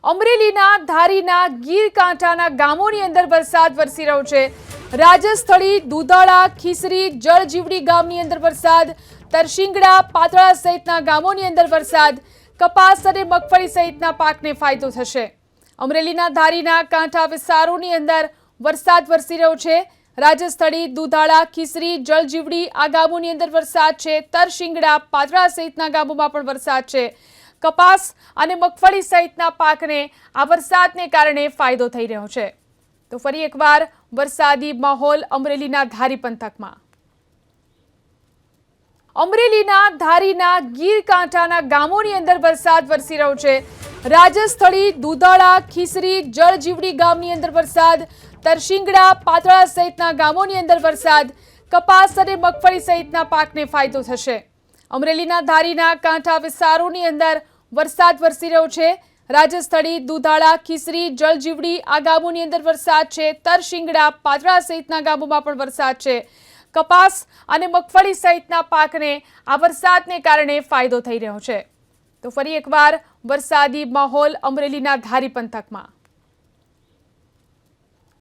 અમરેલીના ધારીના ગીર કાંઠાના ગામોની અંદર વરસાદ વરસી રહ્યો છે। રાજસ્થળી, દુધાળા, ખીસરી, જળજીવડી ગામની અંદર વરસાદ, તરશીંગડા, પાતળા સહિતના ગામોની અંદર વરસાદ, કપાસ અને મગફળી સહિતના પાકને ફાયદો થશે। અમરેલીના ધારીના કાંઠા વિસ્તારોની અંદર વરસાદ વરસી રહ્યો છે। રાજસ્થળી, દુધાળા, ખીસરી, જળજીવડી આ ગામોની અંદર વરસાદ છે। તરશીંગડા, પાતળા સહિતના ગામોમાં પણ વરસાદ છે। કપાસ અને મગફળી સહિતના પાકને આ વરસાદને કારણે ફાયદો થઈ રહ્યો છે। તો ફરી એકવાર વરસાદી માહોલ અમરેલીના ધારી પંથકમાં। અમરેલીના ધારીના ગીર કાંઠાના ગામોની અંદર વરસાદ વરસી રહ્યો છે। રાજસ્થળી, દુધાળા, ખીસરી, જળજીવડી ગામની અંદર વરસાદ, તરશીંગડા, પાતળા સહિતના ગામોની અંદર વરસાદ, કપાસ અને મગફળી સહિતના પાકને ફાયદો થશે। અમરેલીના ધારીના કાંઠા વિસ્તારોની અંદર વરસાદ વરસી રહ્યો છે। રાજસ્થળી, દુધાળા, ખીસરી, જળજીવડી આ ગામોની અંદર વરસાદ છે। તરશીંગડા, પાતળા સહિતના ગામોમાં પણ વરસાદ છે। કપાસ અને મગફળી સહિતના પાકને આ વરસાદને કારણે ફાયદો થઈ રહ્યો છે। તો ફરી એકવાર વરસાદી માહોલ અમરેલીના ધારી પંથકમાં।